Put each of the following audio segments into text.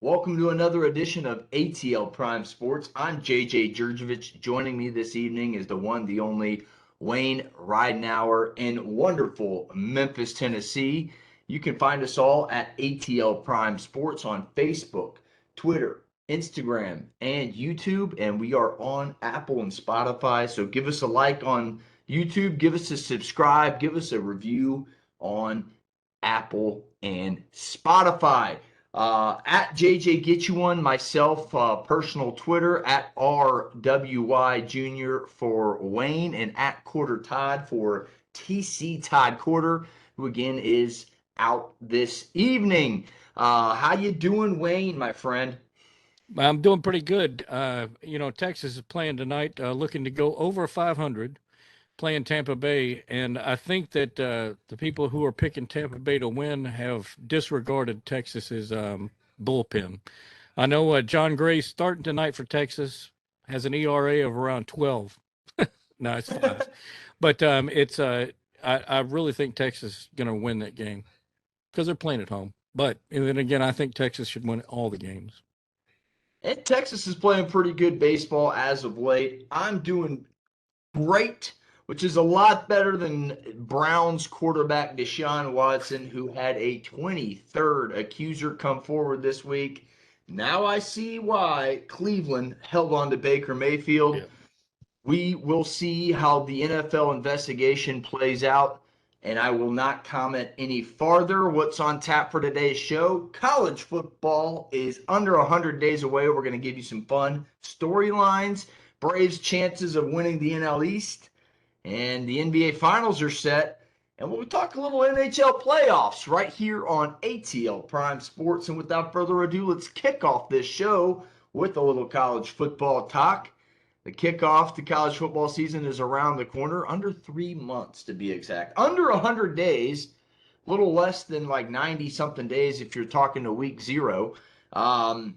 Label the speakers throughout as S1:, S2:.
S1: Welcome to another edition of ATL Prime Sports. I'm JJ Jurjevich. Joining me this evening is the one, the only Wayne Ridenauer in wonderful Memphis, Tennessee. You can find us all at ATL Prime Sports on Facebook, Twitter, Instagram, and YouTube. And we are on Apple and Spotify. So give us a like on YouTube, give us a subscribe, give us a review on Apple and Spotify. At JJ Get You One, myself, personal Twitter, at RWY Jr. for Wayne, and at Corder Todd for TC Todd Corder, who again is out this evening. How you doing, Wayne, my friend?
S2: I'm doing pretty good. Texas is playing tonight, looking to go over 500, playing Tampa Bay. And I think that the people who are picking Tampa Bay to win have disregarded Texas's bullpen. I know John Gray starting tonight for Texas has an ERA of around 12. No, it's 5. But I really think Texas is going to win that game because they're playing at home. But and then again, I think Texas should win all the games.
S1: And Texas is playing pretty good baseball as of late. I'm doing great, which is a lot better than Browns quarterback Deshaun Watson, who had a 23rd accuser come forward this week. Now I see why Cleveland held on to Baker Mayfield.
S2: Yeah.
S1: We will see how the NFL investigation plays out, and I will not comment any farther. What's on tap for today's show? College football is under 100 days away. We're going to give you some fun storylines, Braves' chances of winning the NL East, and the NBA Finals are set. And we'll talk a little NHL playoffs right here on ATL Prime Sports. And without further ado, let's kick off this show with a little college football talk. The kickoff to college football season is around the corner, under 3 months to be exact. Under 100 days, a little less than like 90-something days if you're talking to week 0. Let's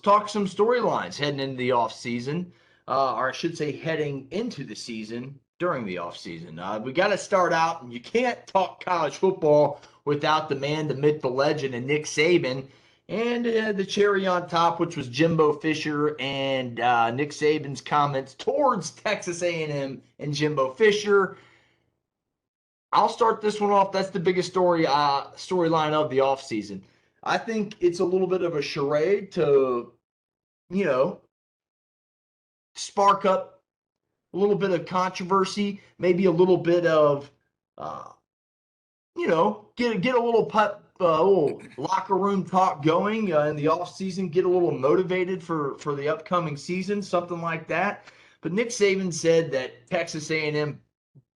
S1: talk some storylines heading into the offseason, or I should say heading into the season during the offseason. We got to start out, and you can't talk college football without the man, the myth, the legend, and Nick Saban. And the cherry on top, which was Jimbo Fisher and Nick Saban's comments towards Texas A&M and Jimbo Fisher. I'll start this one off. That's the biggest storyline of the offseason. I think it's a little bit of a charade to, spark up a little bit of controversy, maybe a little bit of, get a little little locker room talk going in the offseason, get a little motivated for the upcoming season, something like that. But Nick Saban said that Texas A&M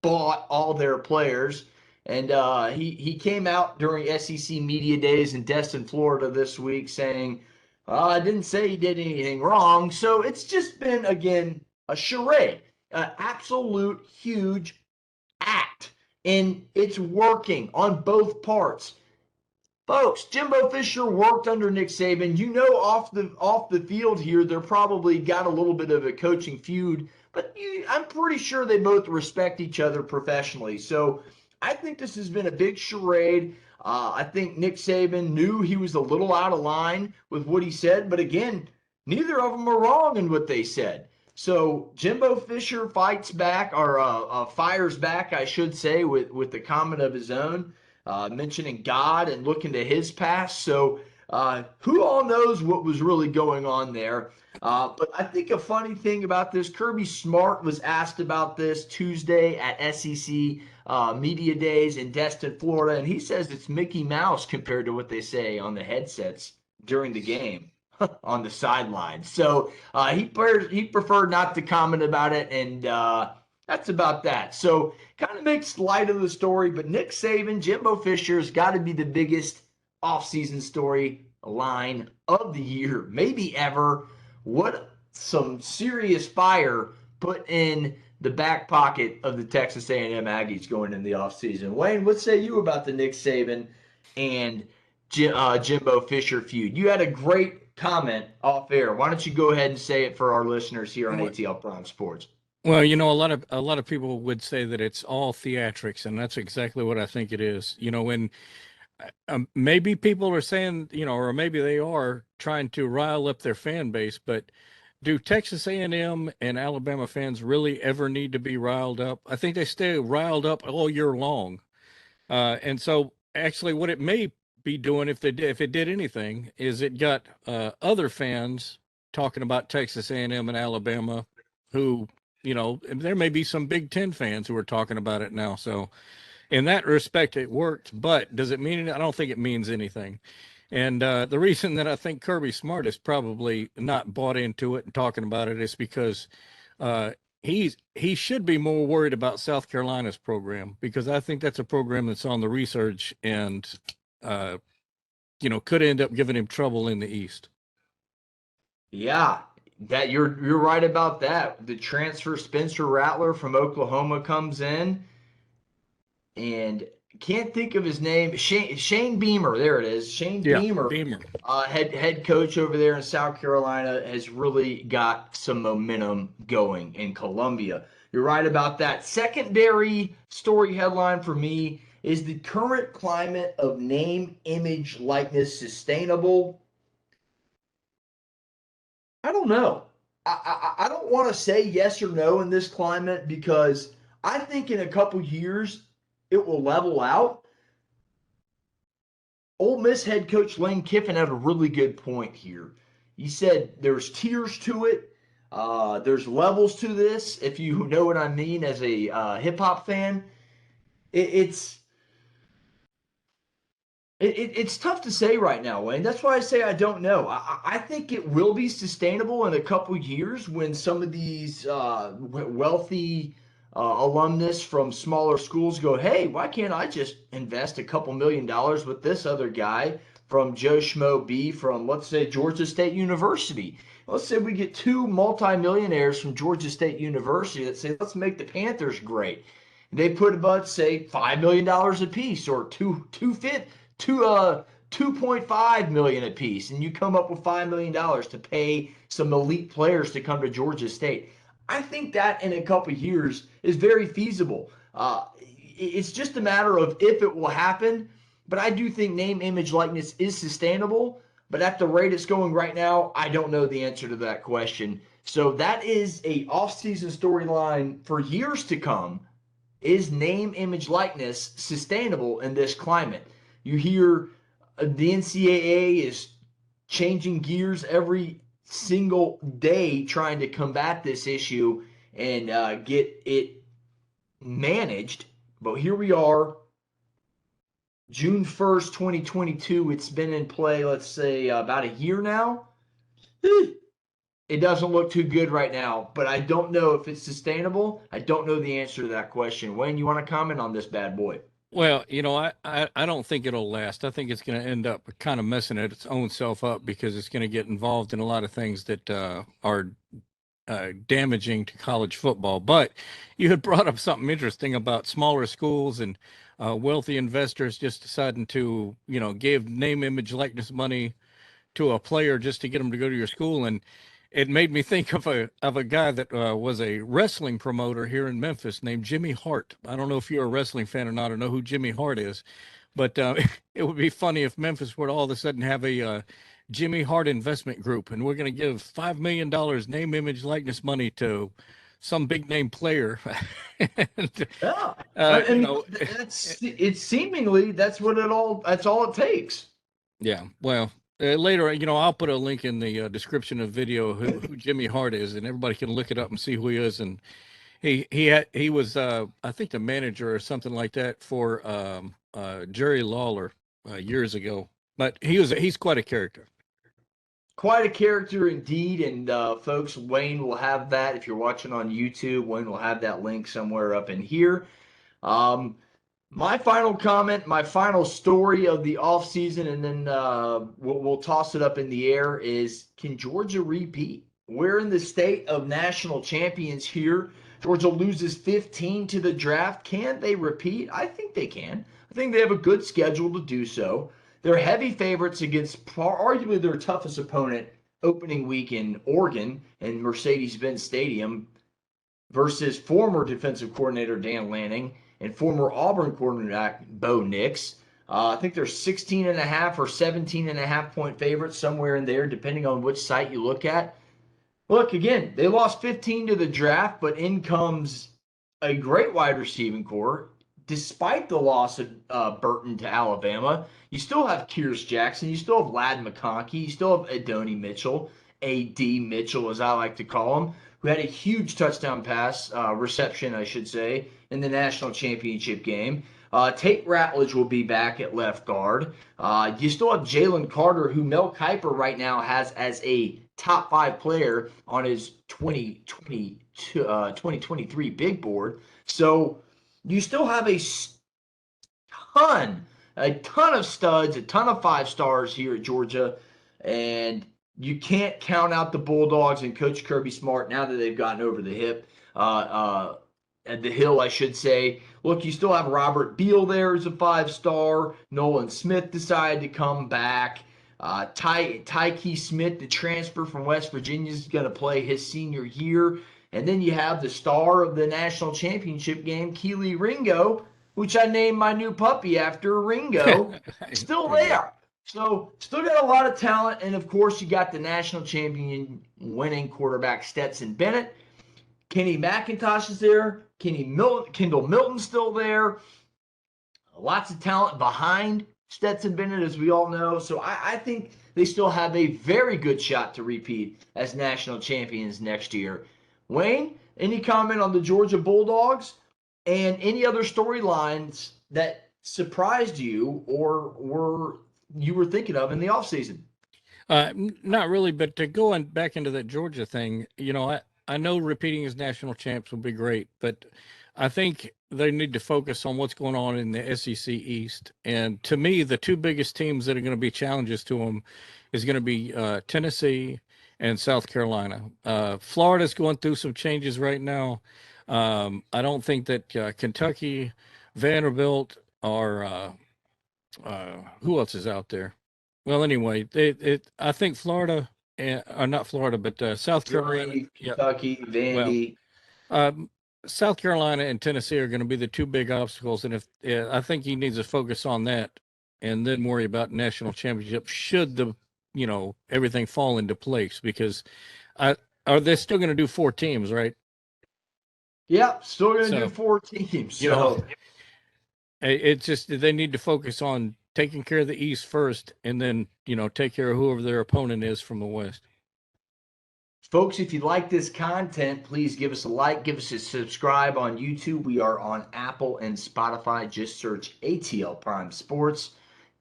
S1: bought all their players, and he came out during SEC Media Days in Destin, Florida this week saying, I didn't say he did anything wrong. So it's just been, again, a charade, an absolute huge act, and it's working on both parts. Folks, Jimbo Fisher worked under Nick Saban. Off the field here, they're probably got a little bit of a coaching feud, but I'm pretty sure they both respect each other professionally. So I think this has been a big charade. I think Nick Saban knew he was a little out of line with what he said, but again, neither of them are wrong in what they said. So Jimbo Fisher fights back, or fires back, I should say, with the comment of his own. Mentioning God and looking to his past. So who all knows what was really going on there. But I think a funny thing about this, Kirby Smart was asked about this Tuesday at SEC Media Days in Destin, Florida, and he says it's Mickey Mouse compared to what they say on the headsets during the game on the sidelines. So he preferred not to comment about it, and that's about that. So kind of makes light of the story, but Nick Saban, Jimbo Fisher has got to be the biggest offseason storyline of the year, maybe ever. What some serious fire put in the back pocket of the Texas A&M Aggies going in the offseason. Wayne, what say you about the Nick Saban and Jimbo Fisher feud? You had a great comment off air. Why don't you go ahead and say it for our listeners here on ATL Prime Sports?
S2: Well, a lot of people would say that it's all theatrics, and that's exactly what I think it is. When maybe people are saying, or maybe they are trying to rile up their fan base, but do Texas A&M and Alabama fans really ever need to be riled up? I think they stay riled up all year long. And so actually what it may be doing if it did anything is it got other fans talking about Texas A&M and Alabama who, there may be some Big Ten fans who are talking about it now. So in that respect, it worked, but does it mean I don't think it means anything. And the reason that I think Kirby Smart is probably not bought into it and talking about it is because uh, he should be more worried about South Carolina's program, because I think that's a program that's on the research and uh, could end up giving him trouble in the East.
S1: Yeah, that you're right about that. The transfer Spencer Rattler from Oklahoma comes in, and can't think of his name. Shane Beamer, there it is. Shane
S2: Yeah,
S1: Beamer,
S2: Beamer.
S1: head coach over there in South Carolina, has really got some momentum going in Columbia. You're right about that. Secondary story headline for me is the current climate of name, image, likeness sustainable? I don't know. I don't want to say yes or no in this climate, because I think in a couple years it will level out. Ole Miss head coach Lane Kiffin had a really good point here. He said there's tiers to it. There's levels to this, if you know what I mean as a hip hop fan. It's it's tough to say right now, Wayne. That's why I say I don't know. I think it will be sustainable in a couple years when some of these wealthy alumnus from smaller schools go, hey, why can't I just invest a couple $1,000,000 with this other guy from Joe Schmo B from, let's say, Georgia State University? Let's say we get two multimillionaires from Georgia State University that say, let's make the Panthers great. They put about, say, $5 million a piece, or two 2.5 million apiece, and you come up with $5 million to pay some elite players to come to Georgia State. I think that in a couple of years is very feasible. It's just a matter of if it will happen, but I do think name, image, likeness is sustainable. But at the rate it's going right now, I don't know the answer to that question. So that is a off-season storyline for years to come. Is name, image, likeness sustainable in this climate? You hear the NCAA is changing gears every single day trying to combat this issue and get it managed. But here we are, June 1st, 2022. It's been in play, let's say, about a year now. It doesn't look too good right now, but I don't know if it's sustainable. I don't know the answer to that question. Wayne, you want to comment on this bad boy?
S2: Well, I don't think it'll last. I think it's going to end up kind of messing its own self up, because it's going to get involved in a lot of things that are damaging to college football. But you had brought up something interesting about smaller schools and wealthy investors just deciding to, give name, image, likeness money to a player just to get them to go to your school. And it made me think of a guy that was a wrestling promoter here in Memphis named Jimmy Hart. I don't know if you're a wrestling fan or not, or know who Jimmy Hart is, but it would be funny if Memphis were to all of a sudden have a Jimmy Hart investment group, and we're going to give $5 million name, image, likeness money to some big name player. And,
S1: Yeah. I mean, it's seemingly that's all it takes.
S2: yeah, well, later, I'll put a link in the description of video who Jimmy Hart is, and everybody can look it up and see who he is. And he was I think the manager or something like that for Jerry Lawler years ago. But he's quite a character.
S1: Quite a character indeed. And folks, Wayne will have that if you're watching on YouTube. Wayne will have that link somewhere up in here. Um, my final comment, my final story of the offseason, and then we'll toss it up in the air, is can Georgia repeat? We're in the state of national champions here. Georgia loses 15 to the draft. Can they repeat? I think they can. I think they have a good schedule to do so. They're heavy favorites against arguably their toughest opponent opening week in Oregon and Mercedes-Benz Stadium versus former defensive coordinator Dan Lanning and former Auburn quarterback Bo Nix. I think they're 16.5 or 17.5 point favorites, somewhere in there, depending on which site you look at. Look, again, they lost 15 to the draft, but in comes a great wide receiving core. Despite the loss of Burton to Alabama, you still have Kyrus Jackson. You still have Ladd McConkey. You still have Adonai Mitchell, A.D. Mitchell, as I like to call him, who had a huge touchdown pass, reception, I should say, in the national championship game. Tate Ratledge will be back at left guard. You still have Jalen Carter, who Mel Kiper right now has as a top 5 player on his 2023 big board. So you still have a ton of studs, a ton of 5 stars here at Georgia, and you can't count out the Bulldogs and Coach Kirby Smart now that they've gotten over the hill, I should say. Look, you still have Robert Beal there as a 5-star. Nolan Smith decided to come back. Tyke Smith, the transfer from West Virginia, is going to play his senior year. And then you have the star of the national championship game, Keely Ringo, which I named my new puppy after Ringo, still there. So still got a lot of talent. And, of course, you got the national champion winning quarterback Stetson Bennett. Kenny McIntosh is there. Kendall Milton's still there. Lots of talent behind Stetson Bennett, as we all know. So I think they still have a very good shot to repeat as national champions next year. Wayne, any comment on the Georgia Bulldogs and any other storylines that surprised you or you were thinking of in the offseason?
S2: Not really, but going back into that Georgia thing, I know repeating as national champs would be great, but I think they need to focus on what's going on in the SEC East. And to me, the 2 biggest teams that are going to be challenges to them is going to be Tennessee and South Carolina. Florida's going through some changes right now. I don't think that Kentucky, Vanderbilt, or who else is out there? Well, anyway, I think Florida, or not Florida, but South Carolina,
S1: Kentucky, Vandy.
S2: Well, South Carolina and Tennessee are going to be the 2 big obstacles, and I think he needs to focus on that, and then worry about national championship should everything fall into place, because are they still going to do 4 teams, right?
S1: Yeah, still going to do 4 teams. So
S2: it's just they need to focus on taking care of the East first, and then take care of whoever their opponent is from the West.
S1: Folks, if you like this content, please give us a like, give us a subscribe on YouTube. We are on Apple and Spotify. Just search ATL Prime Sports.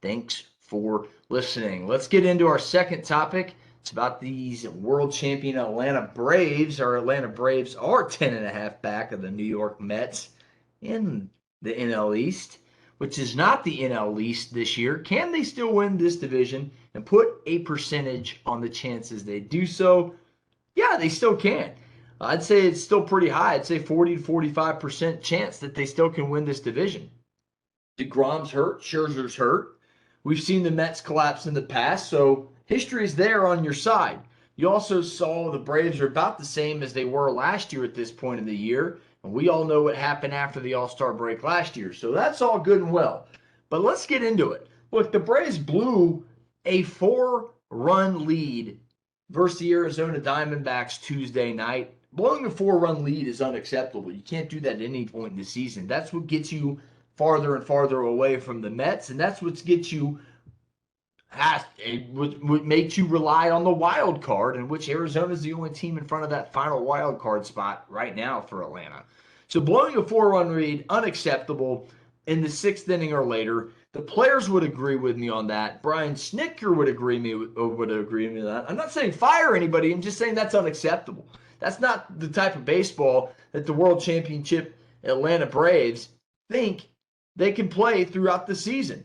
S1: Thanks for listening. Let's get into our second topic. It's about these world champion Atlanta Braves. Our Atlanta Braves are 10.5 back of the New York Mets in the NL East, which is not the NL East this year. Can they still win this division and put a percentage on the chances they do so? Yeah, they still can. I'd say it's still pretty high. I'd say 40 to 45% chance that they still can win this division. DeGrom's hurt. Scherzer's hurt. We've seen the Mets collapse in the past, so history is there on your side. You also saw the Braves are about the same as they were last year at this point of the year, and we all know what happened after the All-Star break last year, so that's all good and well. But let's get into it. Look, the Braves blew a 4-run lead versus the Arizona Diamondbacks Tuesday night. Blowing a 4-run lead is unacceptable. You can't do that at any point in the season. That's what gets you farther and farther away from the Mets, and that's what gets you, what makes you rely on the wild card, in which Arizona is the only team in front of that final wild card spot right now for Atlanta. So blowing a 4-run lead, unacceptable in the 6th inning or later. The players would agree with me on that. Brian Snitker would agree with that. I'm not saying fire anybody. I'm just saying that's unacceptable. That's not the type of baseball that the World Championship Atlanta Braves think they can play throughout the season.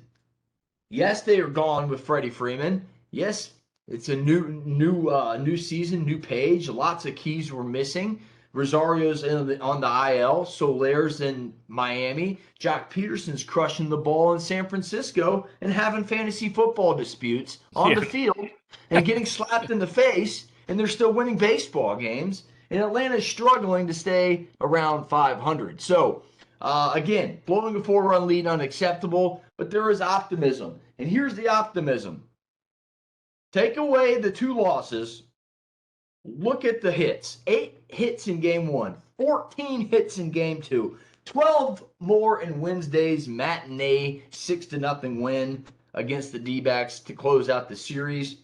S1: Yes, they are gone with Freddie Freeman. Yes, it's a new season, new page. Lots of keys were missing. Rosario's on the IL. Soler's in Miami. Jock Peterson's crushing the ball in San Francisco and having fantasy football disputes on the field and getting slapped in the face, and they're still winning baseball games. And Atlanta's struggling to stay around 500. So Again, blowing a 4-run lead unacceptable, but there is optimism. And here's the optimism. Take away the 2 losses. Look at the hits. 8 hits in game 1, 14 hits in game 2, 12 more in Wednesday's matinee 6-0 win against the D-backs to close out the series.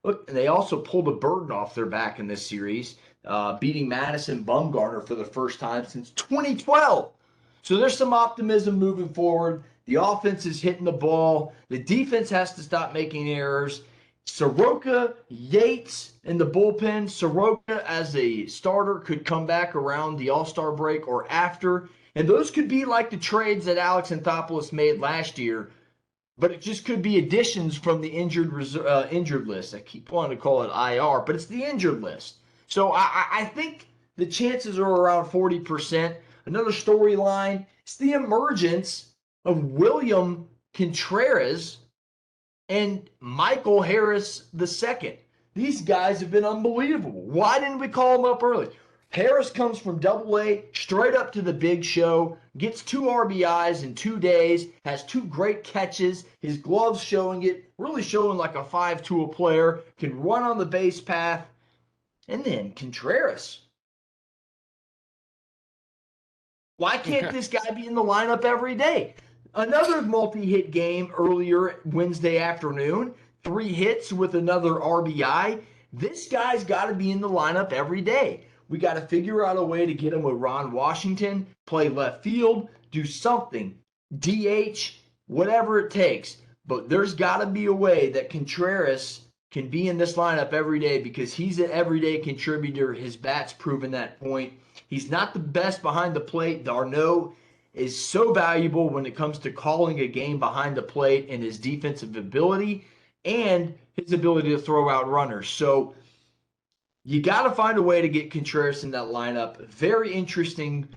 S1: Look, and they also pulled a burden off their back in this series, beating Madison Bumgarner for the first time since 2012. So there's some optimism moving forward. The offense is hitting the ball. The defense has to stop making errors. Soroka, Yates in the bullpen. Soroka as a starter could come back around the All-Star break or after. And those could be like the trades that Alex Anthopoulos made last year, but it just could be additions from the injured list. I keep wanting to call it IR, but it's the injured list. So I think the chances are around 40%. Another storyline is the emergence of William Contreras and Michael Harris II. These guys have been unbelievable. Why didn't we call them up early? Harris comes from Double-A straight up to the big show, gets 2 RBIs in 2 days, has 2 great catches, his gloves showing it, really showing like a 5-tool player, can run on the base path. And then Contreras. Why can't this guy be in the lineup every day? Another multi-hit game earlier Wednesday afternoon, 3 hits with another RBI. This guy's got to be in the lineup every day. We got to figure out a way to get him with Ron Washington, play left field, do something, DH, whatever it takes. But there's got to be a way that Contreras can be in this lineup every day because he's an everyday contributor. His bat's proven that point. He's not the best behind the plate. D'Arnaud is so valuable when it comes to calling a game behind the plate and his defensive ability and his ability to throw out runners. So you got to find a way to get Contreras in that lineup. Very interesting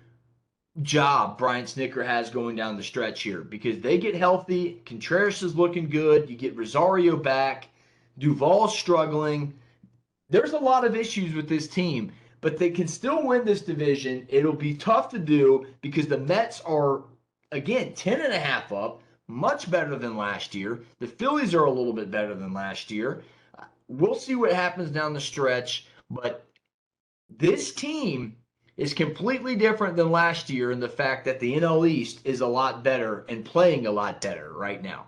S1: job Brian Snitker has going down the stretch here because they get healthy. Contreras is looking good. You get Rosario back. Duvall's struggling. There's a lot of issues with this team, but they can still win this division. It'll be tough to do because the Mets are, again, 10.5 up, much better than last year. The Phillies are a little bit better than last year. We'll see what happens down the stretch, but this team is completely different than last year in the fact that the NL East is a lot better and playing a lot better right now.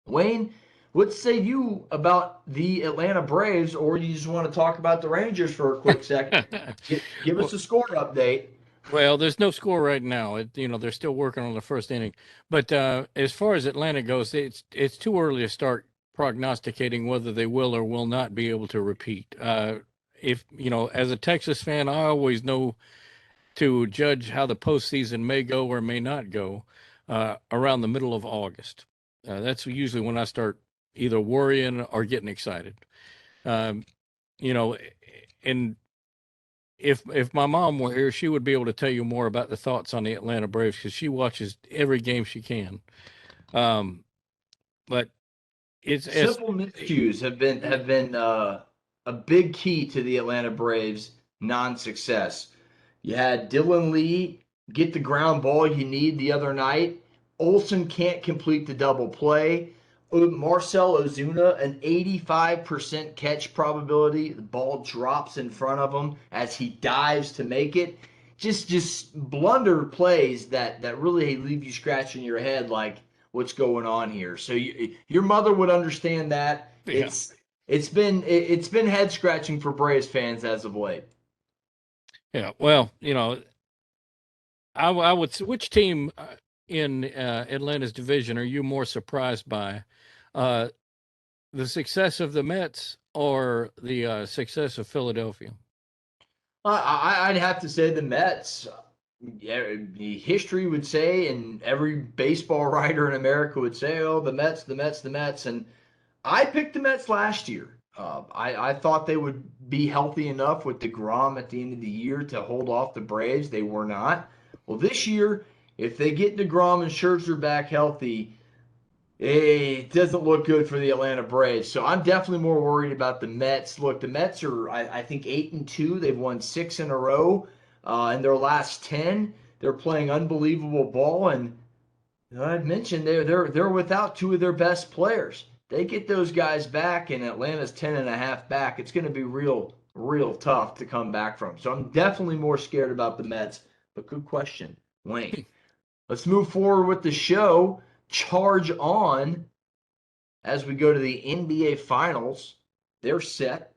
S1: Wayne, what say you about the Atlanta Braves, or you just want to talk about the Rangers for a quick second? Give us a score update.
S2: Well, there's no score right now. They're still working on the first inning. But as far as Atlanta goes, it's too early to start prognosticating whether they will or will not be able to repeat. If as a Texas fan, I always know to judge how the postseason may go or may not go around the middle of August. That's usually when I start either worrying or getting excited. And if my mom were here, she would be able to tell you more about the thoughts on the Atlanta Braves because she watches every game she can. But
S1: simple miscues have been a big key to the Atlanta Braves' non-success. You had Dylan Lee get the ground ball you need the other night. Olsen can't complete the double play. Marcell Ozuna, an 85% catch probability. The ball drops in front of him as he dives to make it. Just blunder plays that really leave you scratching your head like, what's going on here? So your mother would understand that.
S2: Yeah.
S1: It's been head scratching for Braves fans as of late.
S2: Yeah, well, I would. Which team in Atlanta's division are you more surprised by? The success of the Mets or the success of Philadelphia?
S1: I'd have to say the Mets. Yeah, history would say, and every baseball writer in America would say, "Oh, the Mets, the Mets, the Mets." And I picked the Mets last year. I thought they would be healthy enough with DeGrom at the end of the year to hold off the Braves. They were not. Well, this year, if they get DeGrom and Scherzer back healthy, it doesn't look good for the Atlanta Braves. So I'm definitely more worried about the Mets. Look, the Mets are, I think, 8-2. They've won 6 in a row in their last 10. They're playing unbelievable ball, and I'd mentioned they're without two of their best players. They get those guys back, and Atlanta's 10.5 back. It's going to be real tough to come back from. So I'm definitely more scared about the Mets. But good question, Wayne. Let's move forward with the show. Charge on as we go to the NBA Finals. They're set.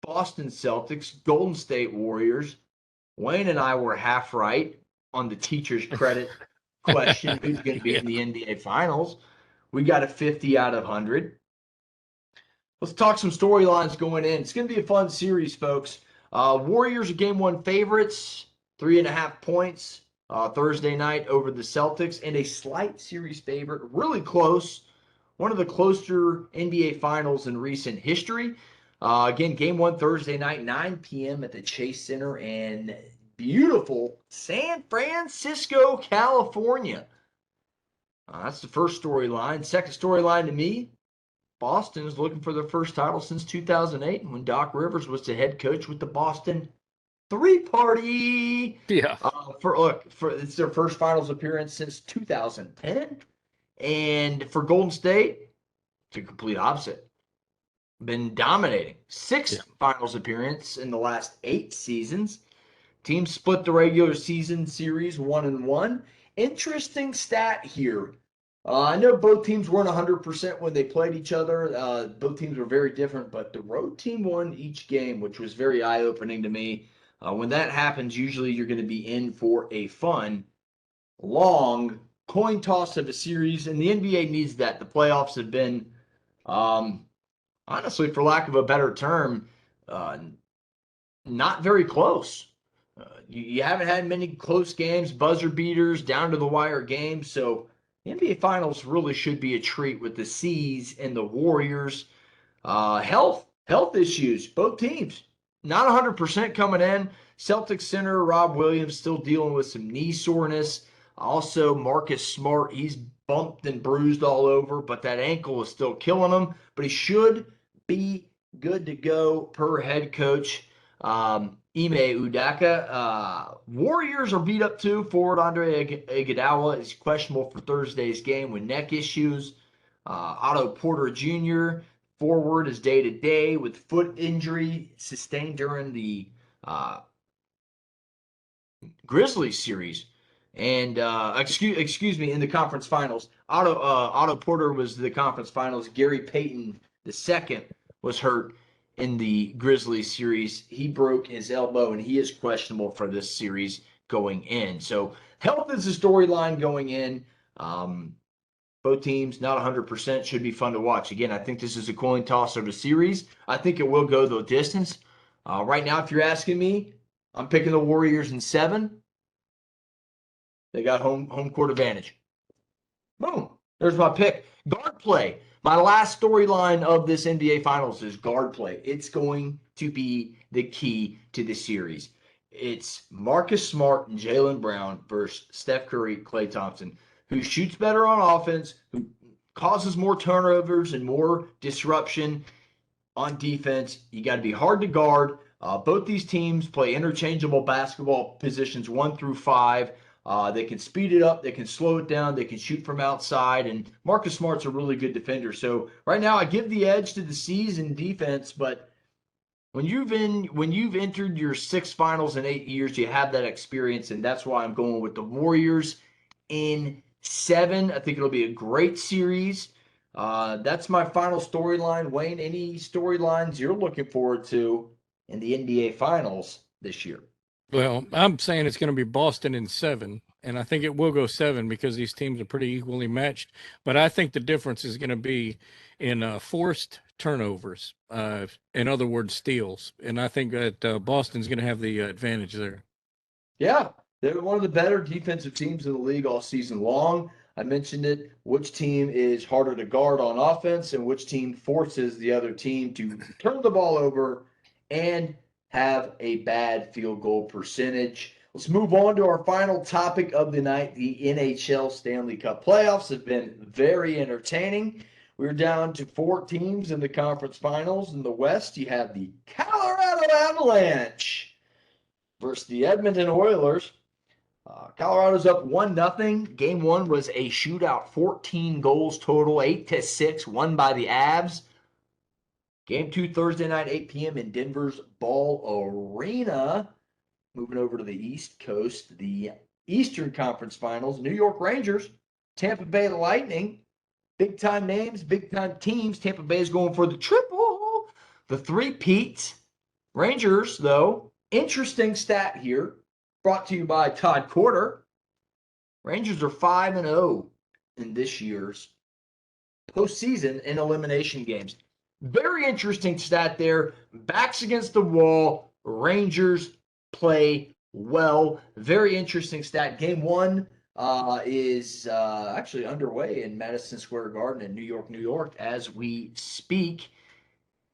S1: Boston Celtics, Golden State Warriors. Wayne and I were half right on the teacher's credit question, who's going to be in the NBA Finals. We got a 50 out of 100. Let's talk some storylines going in. It's going to be a fun series, folks. Warriors are game one favorites, 3.5 points Thursday night over the Celtics, and a slight series favorite, really close. One of the closer NBA Finals in recent history. Again, game one Thursday night, 9 p.m. at the Chase Center in beautiful San Francisco, California. That's the first storyline. Second storyline to me, Boston is looking for their first title since 2008 when Doc Rivers was the head coach with the Boston Three Party.
S2: Yeah.
S1: It's their first finals appearance since 2010. And for Golden State, it's a complete opposite. Been dominating. Six finals appearance in the last 8 seasons. Teams split the regular season series 1-1. Interesting stat here. I know both teams weren't 100% when they played each other. Both teams were very different, but the road team won each game, which was very eye-opening to me. When that happens, usually you're going to be in for a fun, long coin toss of a series, and the NBA needs that. The playoffs have been, honestly, for lack of a better term, not very close. You haven't had many close games, buzzer beaters, down to the wire games. So the NBA Finals really should be a treat with the C's and the Warriors. Health issues, both teams. Not 100% coming in. Celtics center Rob Williams still dealing with some knee soreness. Also, Marcus Smart, he's bumped and bruised all over, but that ankle is still killing him. But he should be good to go per head coach Ime Udaka. Warriors are beat up too. Forward Andre Iguodala is questionable for Thursday's game with neck issues. Otto Porter Jr. forward is day-to-day with foot injury sustained during the Grizzlies series. And excuse me, in the conference finals, Otto Porter was the conference finals. Gary Payton II was hurt in the Grizzlies series. He broke his elbow, and he is questionable for this series going in. So health is the storyline going in. Both teams not 100%, should be fun to watch. Again, I think this is a coin toss of a series. I think it will go the distance. Right now, if you're asking me, I'm picking the Warriors in 7. They got home court advantage. Boom. There's my pick. Guard play. My last storyline of this NBA Finals is guard play. It's going to be the key to the series. It's Marcus Smart and Jaylen Brown versus Steph Curry, Klay Thompson. Who shoots better on offense, who causes more turnovers and more disruption on defense. You got to be hard to guard. Both these teams play interchangeable basketball positions 1 through 5. They can speed it up. They can slow it down. They can shoot from outside. And Marcus Smart's a really good defender. So right now I give the edge to the C's in defense, but when you've entered your 6 finals in 8 years, you have that experience, and that's why I'm going with the Warriors in 7. I think it'll be a great series. That's my final storyline. Wayne, any storylines you're looking forward to in the NBA Finals this year?
S2: Well, I'm saying it's going to be Boston in 7, and I think it will go 7 because these teams are pretty equally matched. But I think the difference is going to be in forced turnovers, in other words, steals. And I think that Boston's going to have the advantage there.
S1: Yeah, they're one of the better defensive teams in the league all season long. I mentioned it. Which team is harder to guard on offense and which team forces the other team to turn the ball over and have a bad field goal percentage. Let's move on to our final topic of the night. The Nhl Stanley Cup Playoffs have been very entertaining. We're down to 4 teams in the conference finals. In the West, you have the Colorado Avalanche versus the Edmonton Oilers. Colorado's up 1-0. Game one was a shootout, 14 goals total, 8-6, won by the Avs. Game two, Thursday night, 8 p.m. in Denver's Ball Arena. Moving over to the East Coast, the Eastern Conference Finals, New York Rangers, Tampa Bay Lightning. Big-time names, big-time teams. Tampa Bay is going for the triple, the three-peat. Rangers, though, interesting stat here, brought to you by Todd Corder. Rangers are 5-0 in this year's postseason in elimination games. Very interesting stat there. Backs against the wall. Rangers play well. Very interesting stat. Game one is actually underway in Madison Square Garden in New York, New York, as we speak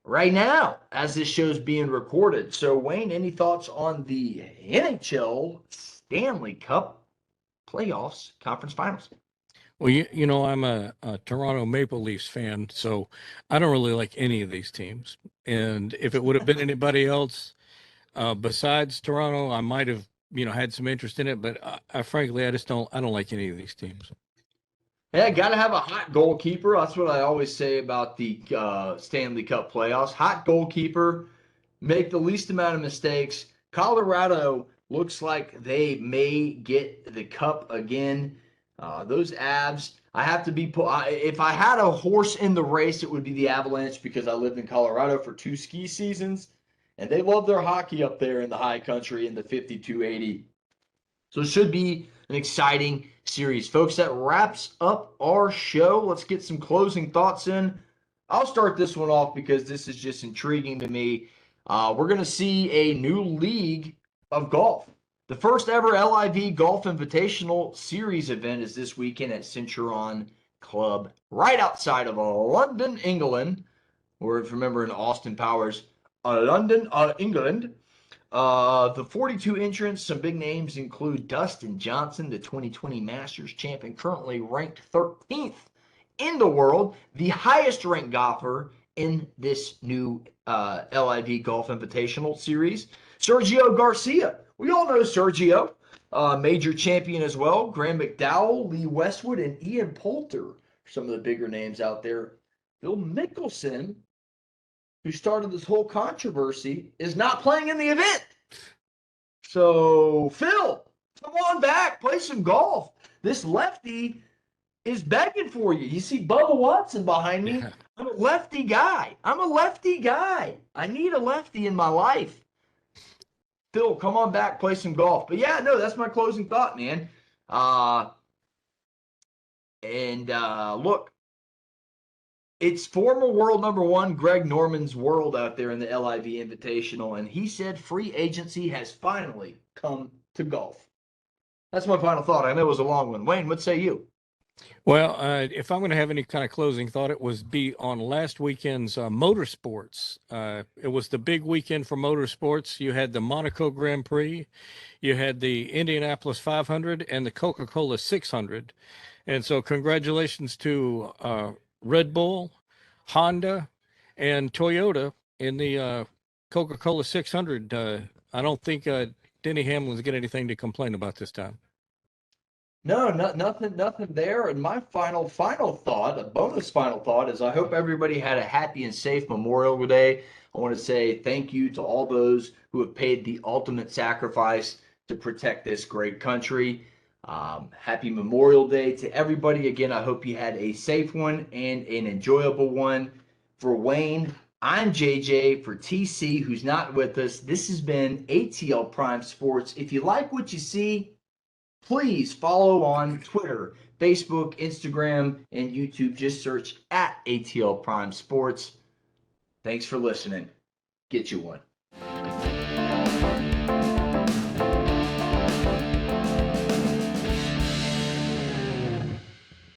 S1: right now, as this show's being recorded. So, Wayne, any thoughts on the NHL Stanley Cup Playoffs Conference Finals?
S2: Well, I'm a Toronto Maple Leafs fan, so I don't really like any of these teams. And if it would have been anybody else besides Toronto, I might have, had some interest in it. But I frankly, I don't like any of these teams.
S1: Yeah, got to have a hot goalkeeper. That's what I always say about the Stanley Cup playoffs. Hot goalkeeper, make the least amount of mistakes. Colorado looks like they may get the cup again. Those Avs, I have to be if I had a horse in the race, it would be the Avalanche, because I lived in Colorado for 2 ski seasons, and they love their hockey up there in the high country in the 5280. So it should be an exciting series. Folks, that wraps up our show. Let's get some closing thoughts in. I'll start this one off because this is just intriguing to me. We're going to see a new league of golf. The first ever LIV Golf Invitational Series event is this weekend at Centurion Club, right outside of London, England, or if you remember in Austin Powers, London, England. The 42 entrants, some big names include Dustin Johnson, the 2020 Masters champion, currently ranked 13th in the world, the highest ranked golfer in this new LIV Golf Invitational Series. Sergio Garcia, we all know Sergio, major champion as well. Graham McDowell, Lee Westwood, and Ian Poulter, some of the bigger names out there. Phil Mickelson, who started this whole controversy, is not playing in the event. So, Phil, come on back, play some golf. This lefty is begging for you. You see Bubba Watson behind me? Yeah. I'm a lefty guy. I need a lefty in my life. Phil, come on back, play some golf. But yeah, no, that's my closing thought, man. Look, it's former world number one Greg Norman's world out there in the LIV Invitational, and he said free agency has finally come to golf. That's my final thought. I know it was a long one. Wayne, what say you?
S2: Well, if I'm going to have any kind of closing thought, it was be on last weekend's motorsports. It was the big weekend for motorsports. You had the Monaco Grand Prix, you had the Indianapolis 500, and the Coca-Cola 600. And so congratulations to Red Bull, Honda, and Toyota in the Coca-Cola 600. I don't think Denny Hamlin's got anything to complain about this time.
S1: No, nothing there. And my final thought, a bonus final thought, is I hope everybody had a happy and safe Memorial Day. I want to say thank you to all those who have paid the ultimate sacrifice to protect this great country. Happy Memorial Day to everybody. Again, I hope you had a safe one and an enjoyable one. For Wayne, I'm JJ. For TC, who's not with us, this has been ATL Prime Sports. If you like what you see, please follow on Twitter, Facebook, Instagram, and YouTube. Just search at ATL Prime Sports. Thanks for listening. Get you one.